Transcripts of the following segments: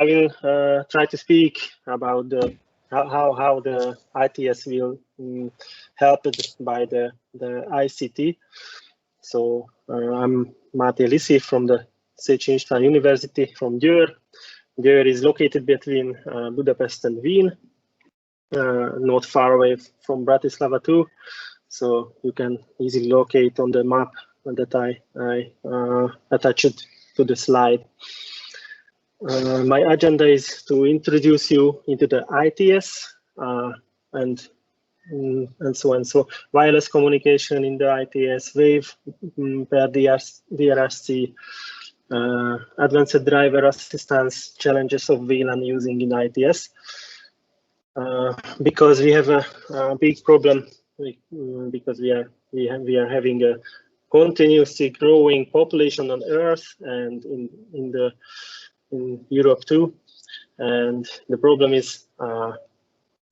I will try to speak about how the ITS will helped by the ICT. So I'm Liszi from the Széchenyi University from Gyor. Gyor is located between Budapest and Wien, not far away from Bratislava too. So you can easily locate on the map that I attached to the slide. My agenda is to introduce you into the ITS and so on. So wireless communication in the ITS, wave per DRSC, advanced driver assistance, challenges of VLAN using in ITS. Because we have a big problem, because we are having a continuously growing population on Earth and in Europe too, and the problem is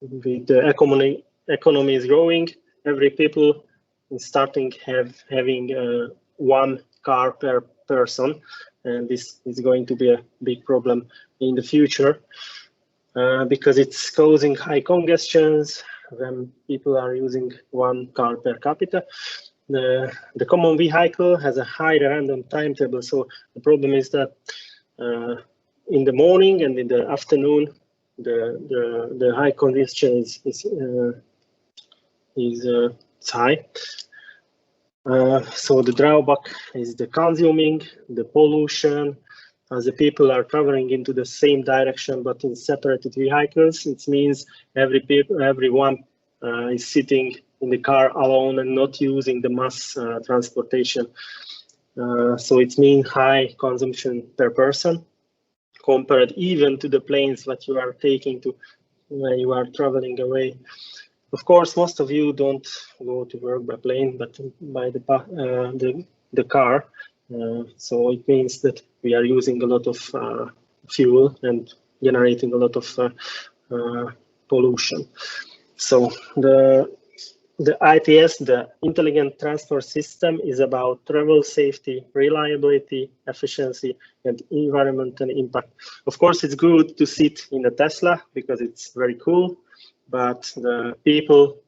with the economy is growing. Every people is starting having one car per person, and this is going to be a big problem in the future because it's causing high congestions when people are using one car per capita. The common vehicle has a high random timetable, so the problem is that in the morning and in the afternoon, the high congestion is high. So the drawback is the consuming, the pollution, as the people are traveling into the same direction but in separated vehicles. It means everyone is sitting in the car alone and not using the mass transportation. So it means high consumption per person, compared even to the planes that you are taking to when you are traveling away. Of course, most of you don't go to work by plane, but by the car. So it means that we are using a lot of fuel and generating a lot of pollution. So the ITS, the Intelligent Transport System, is about travel safety, reliability, efficiency, and environmental impact. Of course, it's good to sit in a Tesla because it's very cool, but the people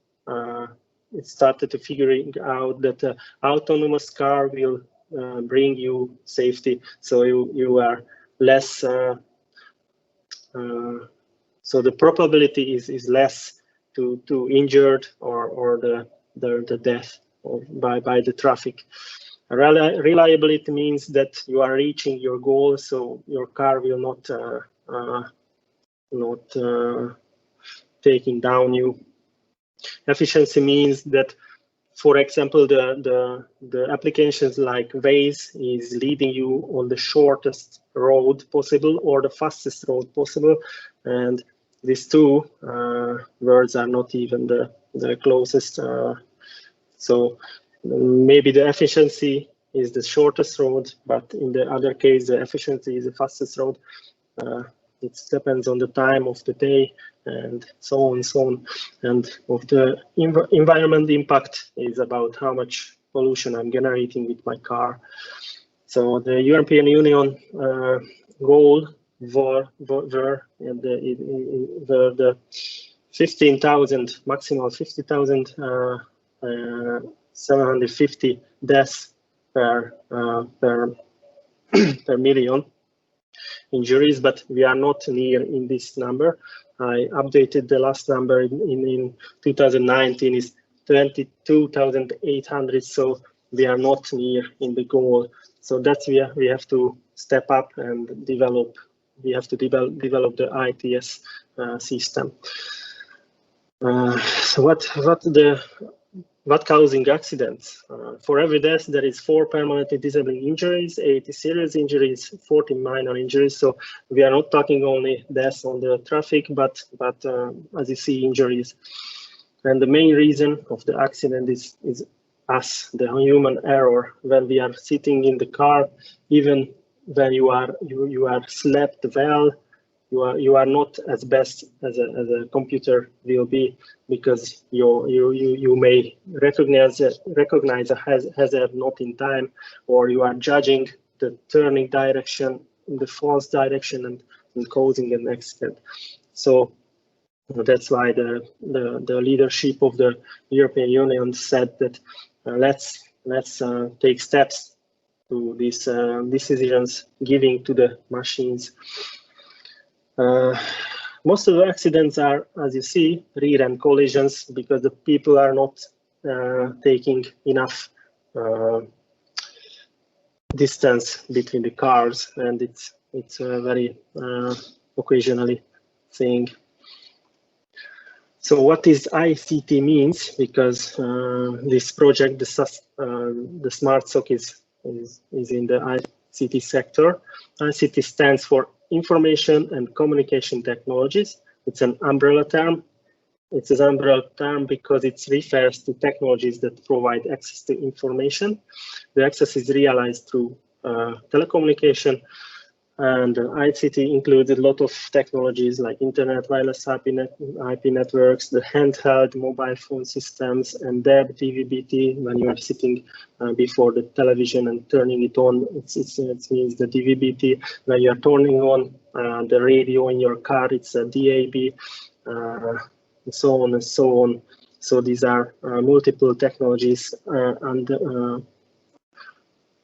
started to figuring out that the autonomous car will bring you safety, so you are less. So the probability is less to injured or the death by the traffic. Reliability means that you are reaching your goal, so your car will not taking down you. Efficiency means that, for example, the applications like Waze is leading you on the shortest road possible or the fastest road possible, and these two words are not even the closest. So maybe the efficiency is the shortest road, but in the other case, the efficiency is the fastest road. It depends on the time of the day and so on and so on. And of the environment impact is about how much pollution I'm generating with my car. So the European Union goal were the 15,000, maximal 50,000, 750 deaths per million injuries, but we are not near in this number. I updated the last number in 2019 is 22,800, so we are not near in the goal. So that's we have to step up and develop. We have to develop the ITS system. So what causing accidents? For every death, there is 4 permanently disabling injuries, 80 serious injuries, 14 minor injuries. So we are not talking only deaths on the traffic, but as you see, injuries. And the main reason of the accident is us, the human error. When we are sitting in the car, even when you are slept well, you are not as best as a computer will be, because you may recognize a hazard not in time, or you are judging the turning direction in the false direction, and causing an accident. So that's why the leadership of the European Union said that let's take steps to these decisions giving to the machines. Most of the accidents are, as you see, rear-end collisions because the people are not taking enough distance between the cars, and it's very occasionally thing. So what is ICT means? Because this project, the SmartSoc is in the ICT sector. ICT stands for Information and Communication Technologies. It's an umbrella term. It's an umbrella term because it refers to technologies that provide access to information. The access is realized through telecommunication, and ICT includes a lot of technologies like internet, wireless IP networks, the handheld mobile phone systems, and DAB, DVB-T. When you are sitting before the television and turning it on, it means the DVB-T. When you are turning on the radio in your car, it's a DAB, and so on and so on. So these are multiple technologies and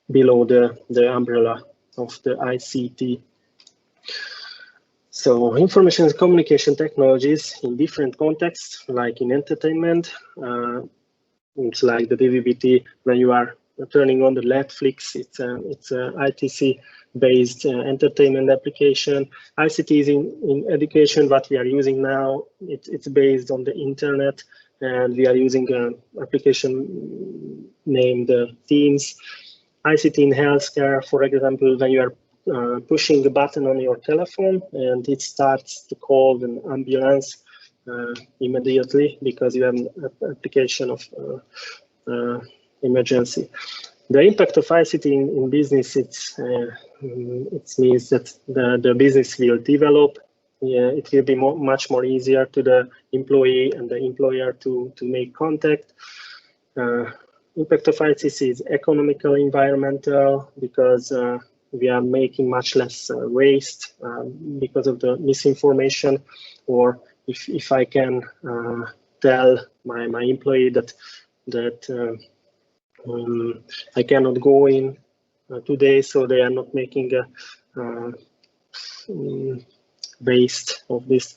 below the umbrella of the ICT. So information and communication technologies in different contexts, like in entertainment, it's like the DVB-T. When you are turning on the Netflix, it's a ITC-based entertainment application. ICT is in education. What we are using now, it's based on the internet, and we are using an application named Teams. ICT in healthcare, for example, when you are pushing the button on your telephone and it starts to call an ambulance immediately because you have an application of emergency. The impact of ICT in business, it means that the business will develop. It will be much more easier to the employee and the employer to make contact. Impact of ICT is economical, environmental, because we are making much less waste because of the misinformation. Or if I can tell my employee that I cannot go in today, so they are not making a waste of this.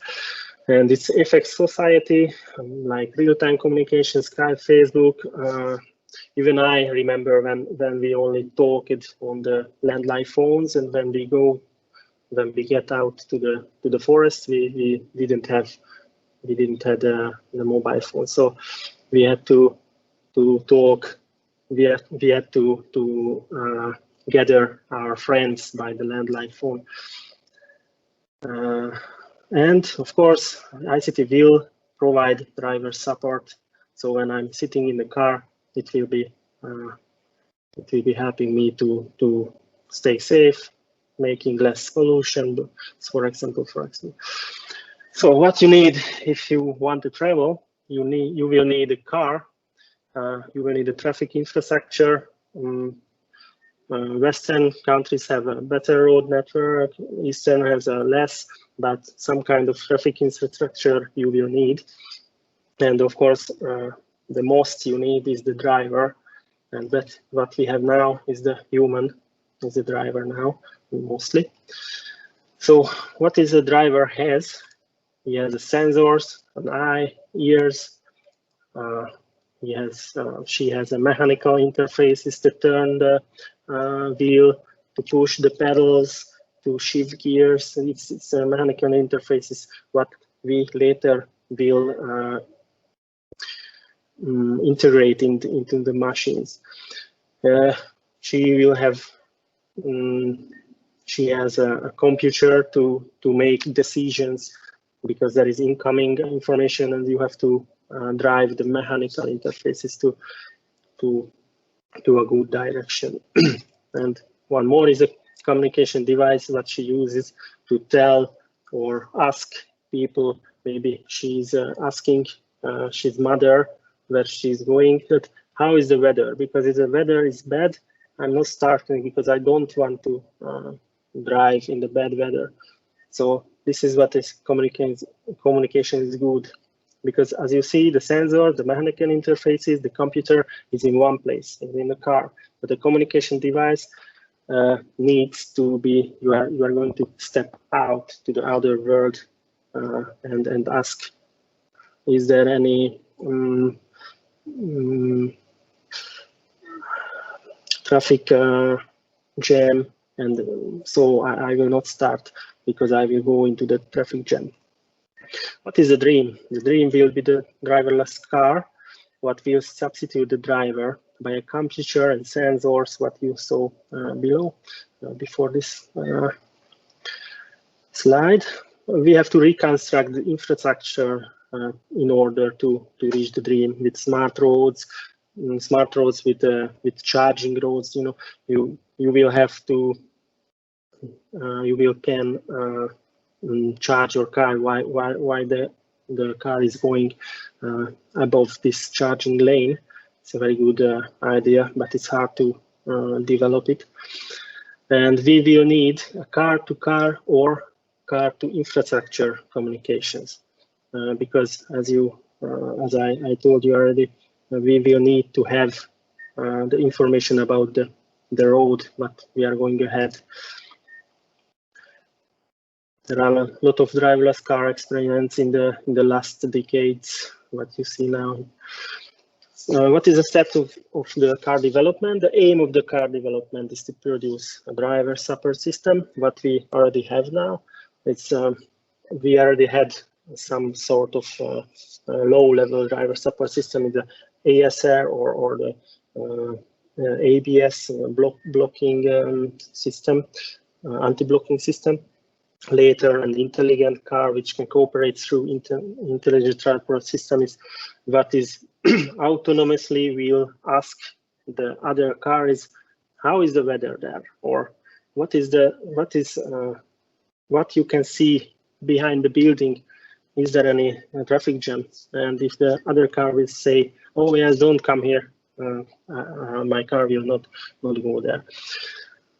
And it affects society, like real-time communication, Skype, Facebook. Even I remember when we only talked on the landline phones, and when we get out to the forest, we didn't have the mobile phone. So we had to talk. We had to gather our friends by the landline phone. And of course, ICT will provide driver support. So when I'm sitting in the car, it will be helping me to stay safe, making less pollution, for example. So what you need if you want to travel, you will need a car. You will need a traffic infrastructure. Western countries have a better road network. Eastern has a less, but some kind of traffic infrastructure you will need. And of course, the most you need is the driver, and that what we have now is the human, is the driver now, mostly. So what is the driver has? He has the sensors, an eye, ears. She has a mechanical interfaces to turn the wheel, to push the pedals, to shift gears. It's a mechanical interfaces what we later will integrate into the machines. She will have. She has a computer to make decisions because there is incoming information, and you have to drive the mechanical interfaces to a good direction. And one more is a communication device that she uses to tell or ask people. Maybe she's asking she's mother where she's going, that how is the weather? Because if the weather is bad, I'm not starting because I don't want to drive in the bad weather. So this is what is communication is good, because as you see, the sensor, the mechanical interfaces, the computer is in one place, in the car. But the communication device needs to be, you are going to step out to the outer world and ask, is there any traffic jam? And so I will not start because I will go into the traffic jam. What is the dream? The dream will be the driverless car, what will substitute the driver by a computer and sensors, what you saw below, before this slide. We have to reconstruct the infrastructure in order to reach the dream with smart roads with charging roads. You know, you will have to can charge your car while the car is going above this charging lane. It's a very good idea, but it's hard to develop it. And we will need a car-to-car or car-to-infrastructure communications, because as I told you already, we will need to have the information about the road, what we are going ahead. There are a lot of driverless car experiments in the last decades, what you see now. What is the steps of the car development? The aim of the car development is to produce a driver support system, what we already have now. It's we already had some sort of low-level driver support system in the ASR or the ABS blocking system, anti-blocking system. Later, an intelligent car which can cooperate through intelligent transport system is what is autonomously will ask the other car is, how is the weather there, or what you can see behind the building, is there any traffic jam? And if the other car will say, oh yes, don't come here, my car will not go there.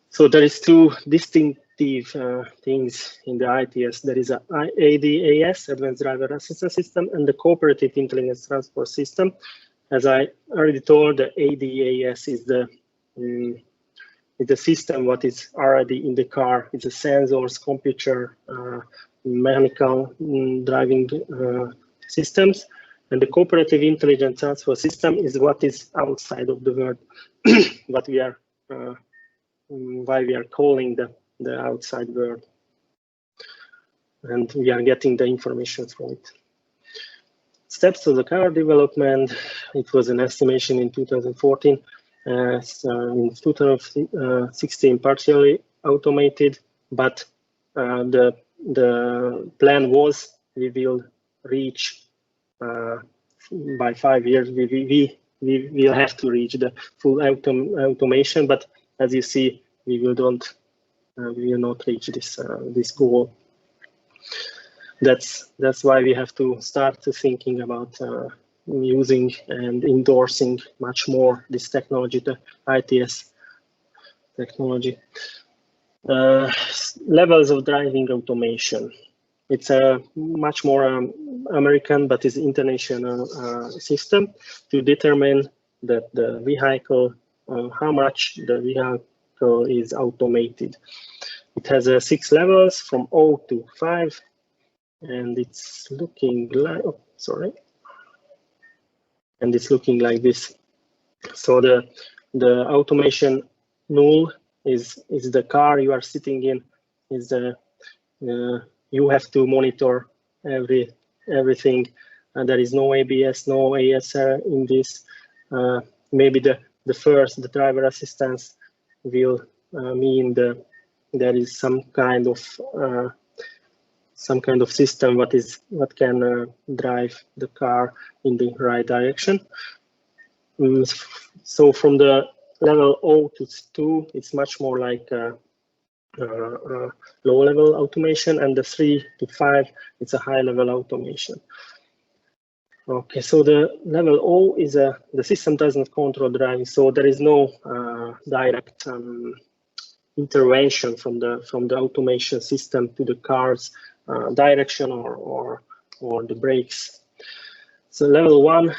So there is two distinctive things in the ITS. There is a ADAS, Advanced Driver Assistance System, and the Cooperative Intelligent Transport System. As I already told, the ADAS is the system what is already in the car. It's a sensors, computer, mechanical driving systems. And the Cooperative Intelligent Transport System is what is outside of the world, what we are why we are calling the outside world, and we are getting the information from it. Steps of the car development, it was an estimation in 2014, so in 2016 partially automated, but the plan was we will reach by 5 years, we will have to reach the full automation, but as you see, we will not reach this goal. That's why we have to start thinking about using and endorsing much more this technology, the ITS technology. Levels of driving automation. It's a much more American, but is international system to determine that the vehicle, how much the vehicle is automated. It has 6 levels from 0 to 5, and it's looking like, and it's looking like this. So the automation null is the car you are sitting in, is you have to monitor everything, and there is no ABS, no ASR in this. Maybe the driver assistance will mean there is some kind of system what can drive the car in the right direction. So from the level 0 to 2, it's much more like low-level automation, and the 3 to 5, it's a high-level automation. Okay, so the level O is the system doesn't control driving, so there is no direct intervention from the automation system to the car's direction or the brakes. So level 1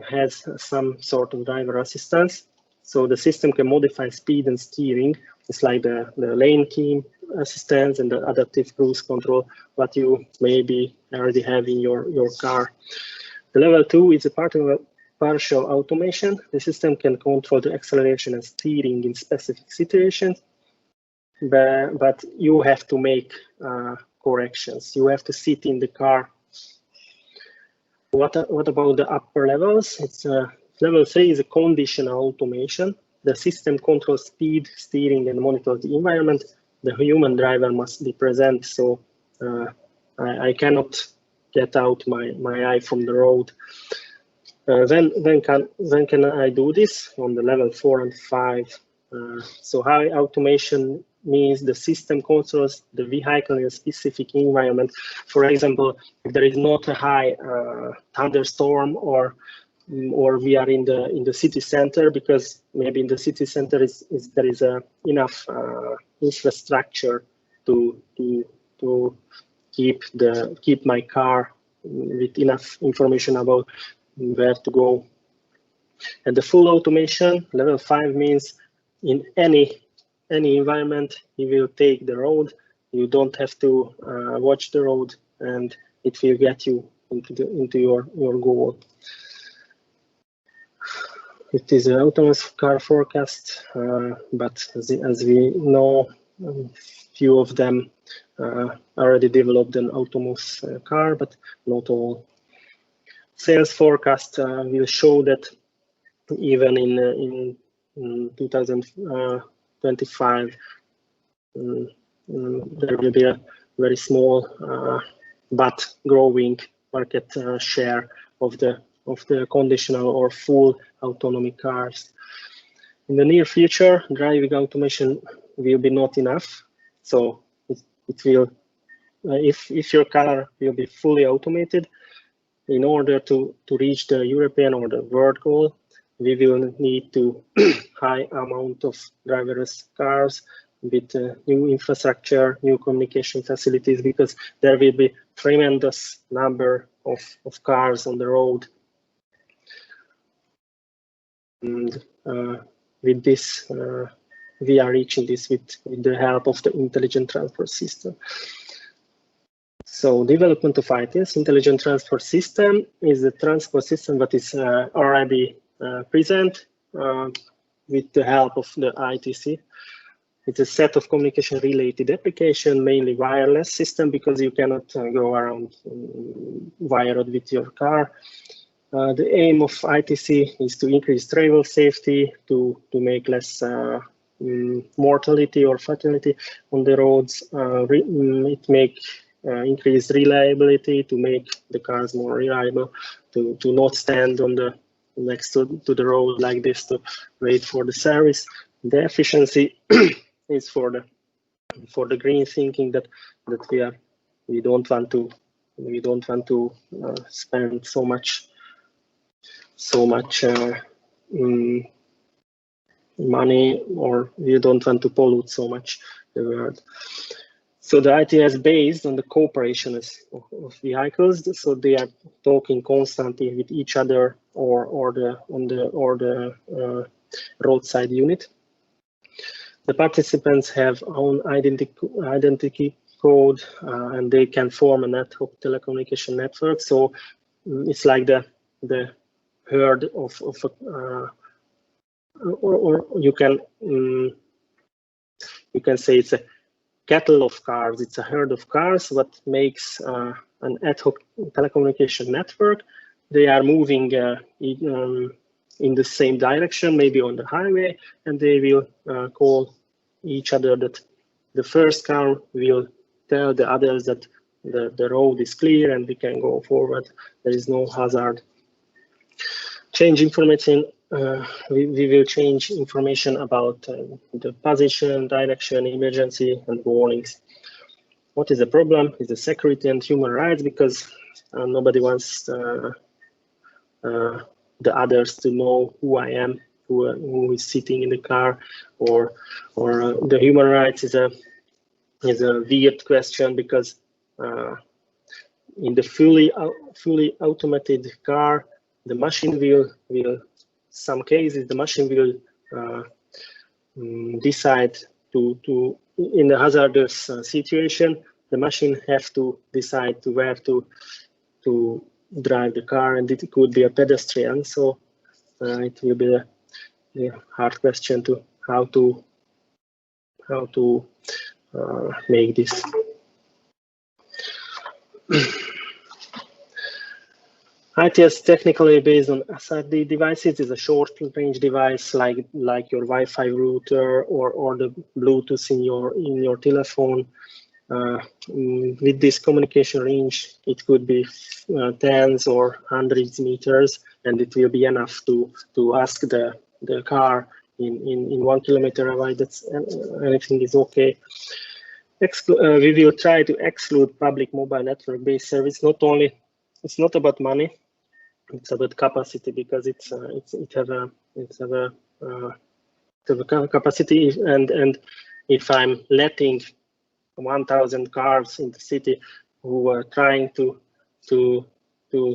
has some sort of driver assistance. So the system can modify speed and steering. It's like the lane keep assistance and the adaptive cruise control, what you maybe already have in your car. The level 2 is a partial automation. The system can control the acceleration and steering in specific situations, but you have to make corrections. You have to sit in the car. What about the upper levels? It's level 3 is a conditional automation. The system controls speed, steering, and monitors the environment. The human driver must be present, so I cannot get out my eye from the road. When can I do this? On the level 4 and 5. So high automation means the system controls the vehicle in a specific environment. For example, if there is not a high thunderstorm, or we are in the city center, because maybe in the city center there is enough infrastructure to keep my car with enough information about where to go. And the full automation, level 5, means in any environment, you will take the road. You don't have to watch the road, and it will get you into your goal. It is an autonomous car forecast, but as we know, few of them already developed an autonomous car, but not all. Sales forecast will show that even in 2025, there will be a very small but growing market share of the conditional or full autonomy cars. In the near future, driving automation will be not enough. So it will, if your car will be fully automated, in order to reach the European or the world goal, we will need to high amount of driverless cars with new infrastructure, new communication facilities, because there will be tremendous number of cars on the road. And with this, we are reaching this with the help of the intelligent transport system. So development of ITS, intelligent transport system, is a transport system that is already present with the help of the ITC. It's a set of communication related application, mainly wireless system, because you cannot go around wired with your car. The aim of ITC is to increase travel safety, to make less mortality or fatality on the roads. It makes increase reliability, to make the cars more reliable, to not stand on the next to the road like this to wait for the service. The efficiency is for the green thinking that we don't want to spend so much money, or we don't want to pollute so much the world. So the ITS based on the cooperation of vehicles, so they are talking constantly with each other or the roadside unit. The participants have own identity code, and they can form an ad hoc telecommunication network. So it's like the herd of or you can say it's a cattle of cars. It's a herd of cars. What makes an ad hoc telecommunication network? They are moving in the same direction, maybe on the highway, and they will call each other. That the first car will tell the others that the road is clear and we can go forward. There is no hazard. Change information. We will change information about the position, direction, emergency, and warnings. What is the problem? Is the security and human rights, because nobody wants the others to know who I am who is sitting in the car, or the human rights is a weird question, because in the fully automated car, the machine will some cases the machine will decide to in the hazardous situation, the machine have to decide to where to drive the car, and it could be a pedestrian. So it will be a hard question to how to make this. ITS technically based on SRD devices is a short-range device like your Wi-Fi router or the Bluetooth in your telephone. With this communication range, it could be tens or hundreds meters, and it will be enough to ask the car in 1 kilometer away that anything is okay. We will try to exclude public mobile network-based service. It's not about money. It's about capacity, because it have a capacity, and if I'm letting 1,000 cars in the city who are trying to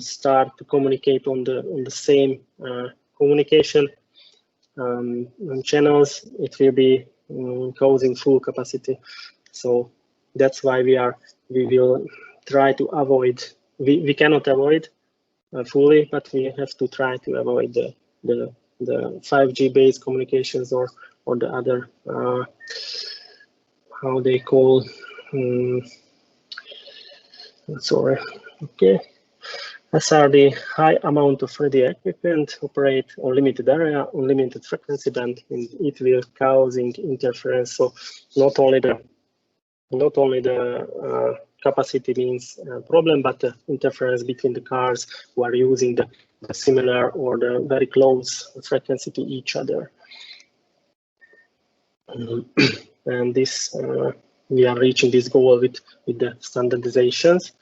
start to communicate on the same communication channels, it will be causing full capacity. So that's why we will try to avoid. We cannot avoid fully, but we have to try to avoid the 5G based communications or the other how they call SRD, high amount of radio equipment, operate on limited area, on limited frequency band, and it will causing interference. So not only the capacity means problem, but the interference between the cars who are using the similar or the very close frequency to each other. And this we are reaching this goal with the standardizations,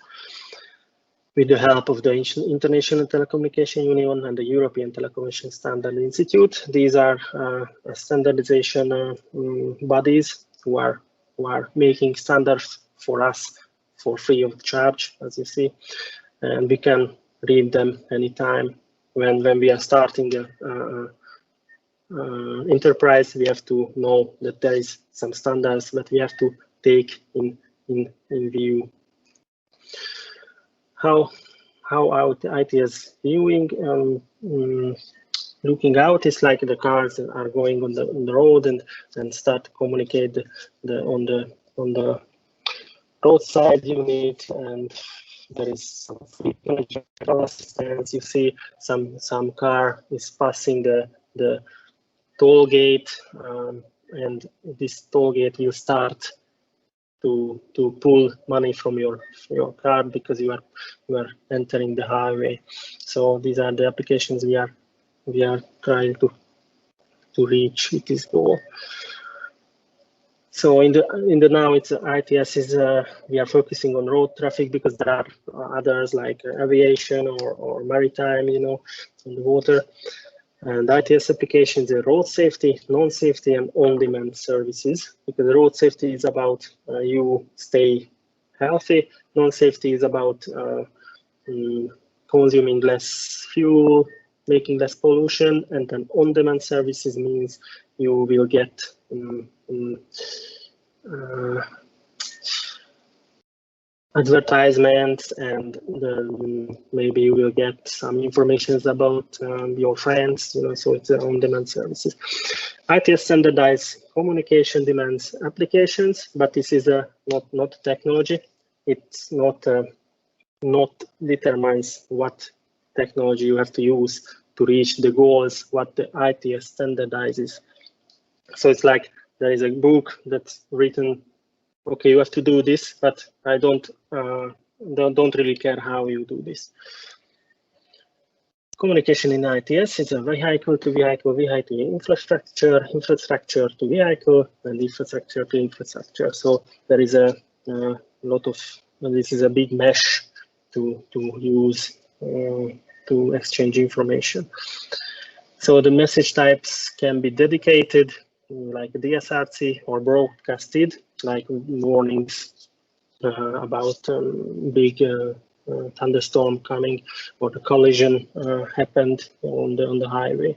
with the help of the International Telecommunication Union and the European Telecommunication Standard Institute. These are standardization bodies who are making standards for us for free of charge, as you see, and we can read them anytime. When we are starting enterprise, we have to know that there is some standards that we have to take in view. How our ITS viewing looking out is like the cars are going on the road and start to communicate on the roadside unit, and there is some frequent assistance. You see some car is passing the toll gate, and this toll gate will start to pull money from your car because you are entering the highway. So these are the applications we are trying to reach with this goal. So in the now it's ITS is we are focusing on road traffic because there are others like aviation or maritime, on the water. And ITS applications are road safety, non-safety, and on-demand services. Because road safety is about you stay healthy. Non-safety is about consuming less fuel, making less pollution, and then on-demand services means you will get advertisements, and maybe you will get some information about your friends, so it's on-demand services. ITS standardized communication demands applications, but this is not technology. It's not determines what technology you have to use to reach the goals, what the ITS standardizes. So it's like there is a book that's written, okay, you have to do this, but I don't really care how you do this. Communication in ITS is a vehicle to vehicle, vehicle to infrastructure, infrastructure to vehicle, and infrastructure to infrastructure. So there is a lot of, this is a big mesh to use to exchange information. So the message types can be dedicated, like DSRC, or broadcasted, like warnings about big thunderstorm coming, or the collision happened on the highway.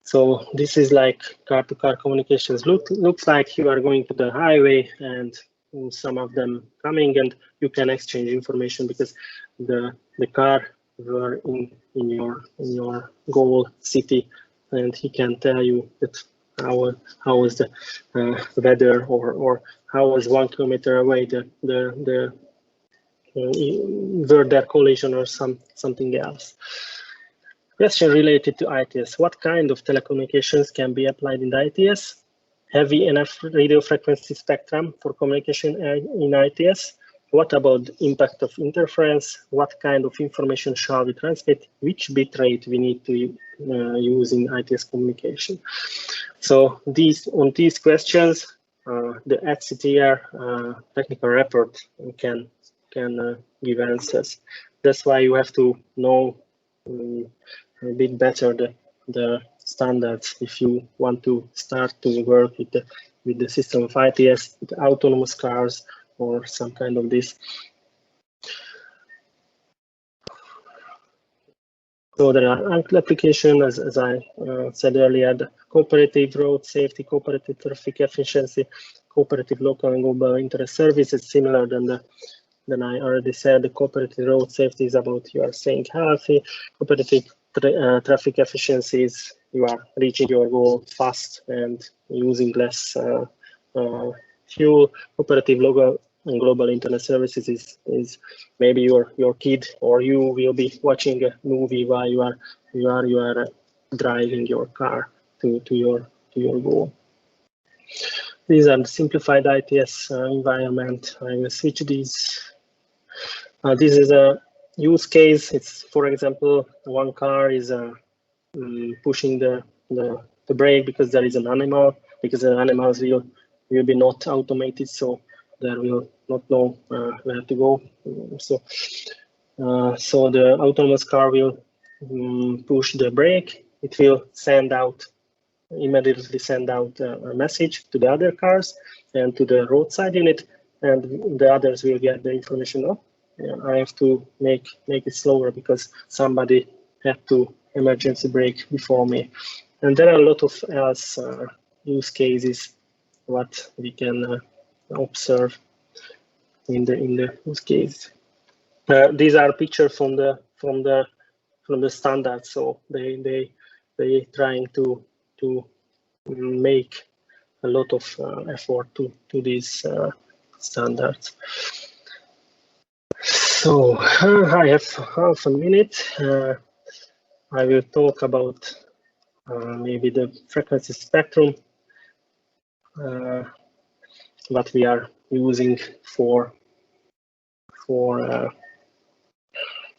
So this is like car-to-car communications. Looks like you are going to the highway and some of them coming, and you can exchange information because the car were in your goal city, and he can tell you that how is the weather, or how was 1 kilometer away the were there collision or something else. Question related to ITS. What kind of telecommunications can be applied in the ITS? Heavy enough radio frequency spectrum for communication in ITS? What about the impact of interference? What kind of information shall we transmit? Which bit rate we need to use in ITS communication? So on these questions, the ETSI TR technical report can give answers. That's why you have to know a bit better the standards if you want to start to work with the system of ITS, with autonomous cars, or some kind of this. So there are applications, as I said earlier, the cooperative road safety, cooperative traffic efficiency, cooperative local and global interest services, similar than I already said. The cooperative road safety is about you are staying healthy. Cooperative traffic efficiencies, you are reaching your goal fast and using less fuel. Cooperative local and global internet services is maybe your kid or you will be watching a movie while you are driving your car to your goal. These are the simplified ITS environment. I will switch these. This is a use case. It's, for example, one car is pushing the brake because there is an animal, because the animals will be not automated, so they will not know where to go. So the autonomous car will push the brake. It will immediately send out a message to the other cars and to the roadside unit, and the others will get the information. Oh, I have to make it slower because somebody had to emergency brake before me. And there are a lot of else use cases what we can observe in the use case. These are pictures from the standard, so they trying to make a lot of effort to these standards. So I have half a minute. I will talk about maybe the frequency spectrum, what we are using for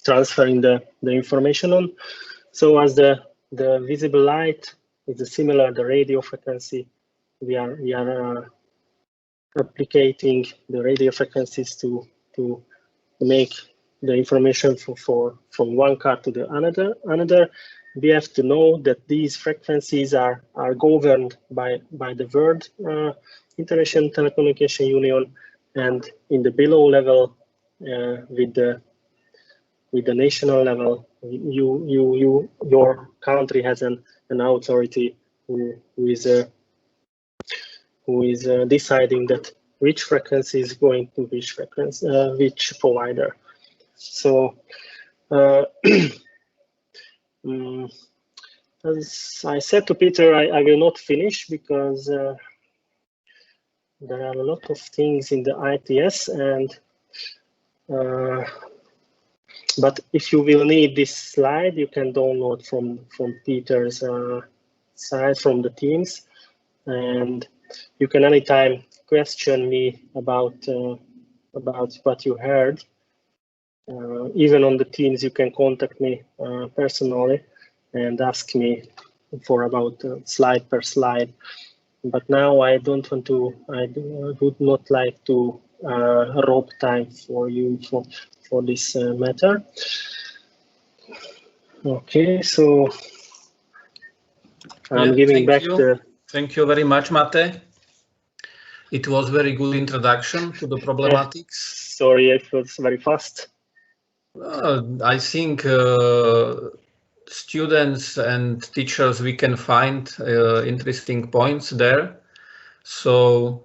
transferring the information on. So as the visible light is similar the radio frequency, we are replicating the radio frequencies to make the information from one car to the another. We have to know that these frequencies are governed by the World International Telecommunication Union, and in the below level with the national level, your country has an authority who is deciding that which frequency is going to which provider. So as I said to Peter, I will not finish because there are a lot of things in the ITS, and but if you will need this slide, you can download from Peter's side from the Teams, and you can anytime question me about what you heard. Even on the Teams, you can contact me personally and ask me for about slide per slide. But now I don't want to. I would not like to rob time for you for this matter. Okay, so I'm giving back the... Thank you very much, Mate. It was very good introduction to the problematics. Sorry, it was very fast. I think students and teachers, we can find interesting points there. So,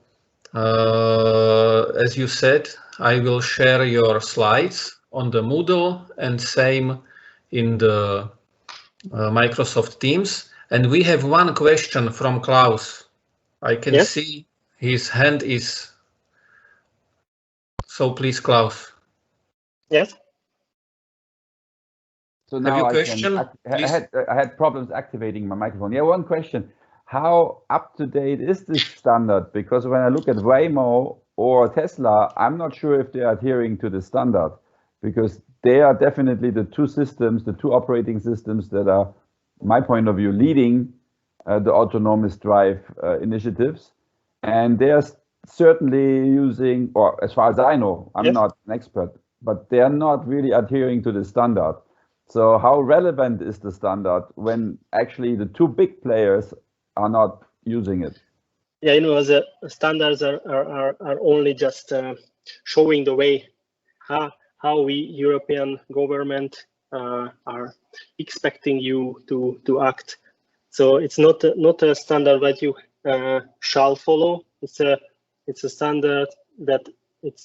as you said, I will share your slides on the Moodle and same in the Microsoft Teams. And we have one question from Klaus. I can see his hand is... So please, Klaus. Yes. So now I had problems activating my microphone. Yeah, one question. How up to date is this standard? Because when I look at Waymo or Tesla, I'm not sure if they are adhering to the standard, because they are definitely the two systems, the two operating systems that are, my point of view, leading the autonomous drive initiatives. And they are certainly using, or as far as I know, I'm not an expert, but they are not really adhering to the standard. So how relevant is the standard when actually the two big players are not using it? Yeah, you know, the standards are only just showing the way how we European government are expecting you to act. So it's not a standard that you shall follow. It's a standard that it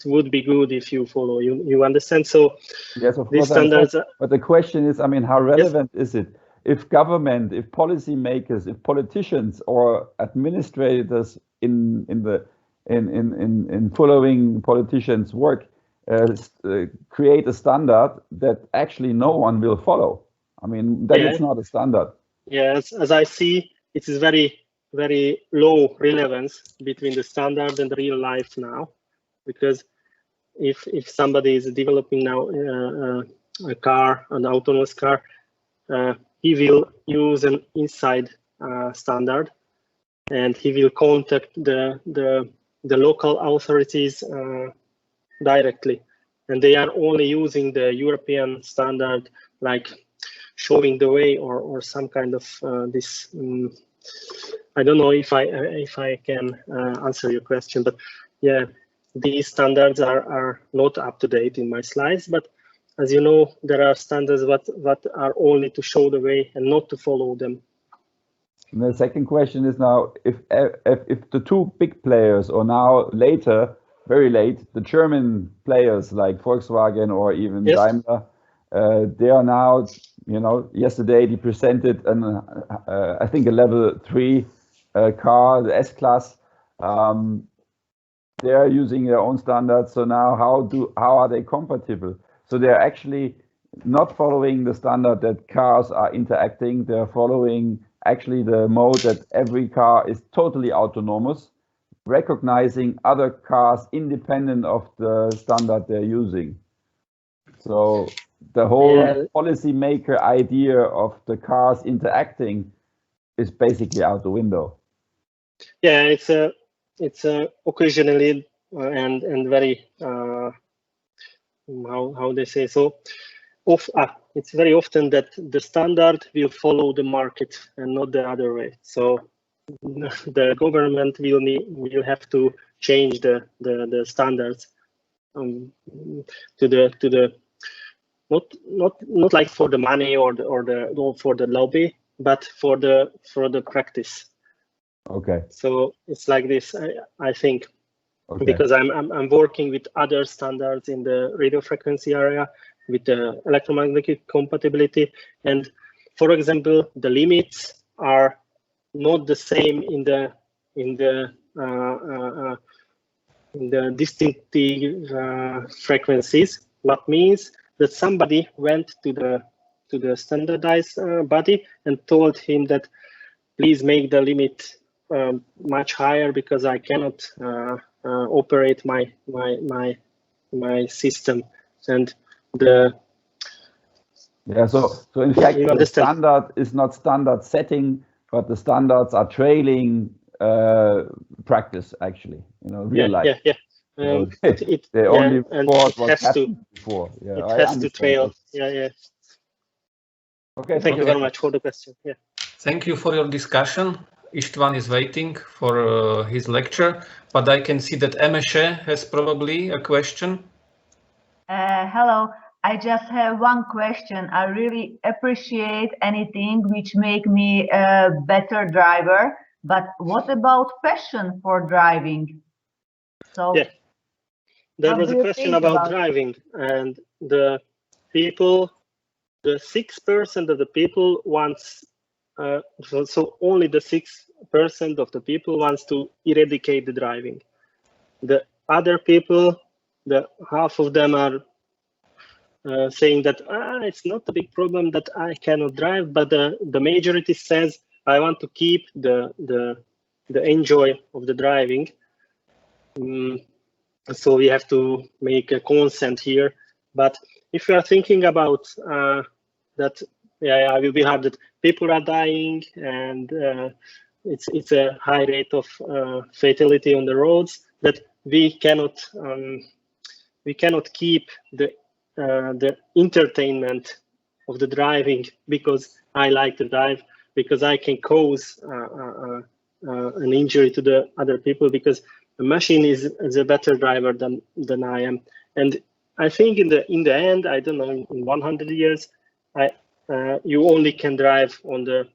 would be good if you follow. You understand? So yes, of these course. standards. But the question is, I mean, how relevant is it? If government, if policymakers, if politicians or administrators in following politicians' work create a standard that actually no one will follow, I mean, then it's not a standard. Yes, as I see, it is very low relevance between the standard and real life now, because if somebody is developing now a car, an autonomous car, he will use an inside standard, and he will contact the local authorities directly, and they are only using the European standard, like showing the way or some kind of this. I don't know if I can answer your question, but yeah, these standards are not up to date in my slides. But as you know, there are standards that are only to show the way and not to follow them. And the second question is now, if the two big players, or now later, very late, the German players like Volkswagen or even Daimler, they are now, you know, yesterday they presented I think a level 3 car, the S-Class. They are using their own standards. So now how are they compatible? So they're actually not following the standard that cars are interacting. They're following actually the mode that every car is totally autonomous, recognizing other cars independent of the standard they're using. So the whole policymaker idea of the cars interacting is basically out the window. Yeah, it's occasionally and very how they say so. It's very often that the standard will follow the market and not the other way. So the government will have to change the standards to the not like for the money or for the lobby, but for the practice. Okay. So it's like this, I think, because I'm working with other standards in the radio frequency area with the electromagnetic compatibility, and for example, the limits are not the same in the distinctive frequencies. What means that somebody went to the standardized body and told him that please make the limit much higher because I cannot operate my system. And so in fact the standard is not standard setting, but the standards are trailing practice, actually, you know, real life. They only report what happened before. It has to trail. Okay. Thank you very much for the question. Yeah. Thank you for your discussion. Istvan is waiting for his lecture, but I can see that Emeshe has probably a question. Hello, I just have one question. I really appreciate anything which make me a better driver, but what about passion for driving? So yeah, there was a question about driving, and the 6% of the people wants, so only the 6% of the people wants to eradicate the driving. The other people, the half of them are saying that it's not a big problem that I cannot drive, but the majority says I want to keep the enjoy of the driving. So we have to make a consent here. But if you are thinking about that, yeah, I will be hard that people are dying and it's a high rate of fatality on the roads, that we cannot keep the entertainment of the driving because I like to drive, because I can cause an injury to the other people, because the machine is a better driver than I am. And I think in the end, I don't know, in 100 years, you only can drive on the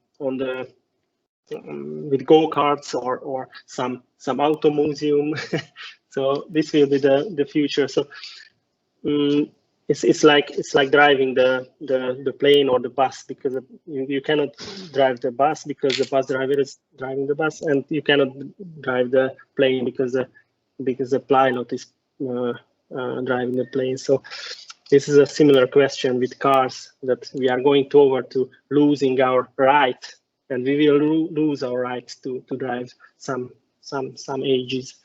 with go-karts or some auto museum. So this will be the future. So it's like driving the plane or the bus, because you cannot drive the bus because the bus driver is driving the bus, and you cannot drive the plane because the pilot is driving the plane. So this is a similar question with cars, that we are going toward to losing our right, and we will lose our rights to drive some ages.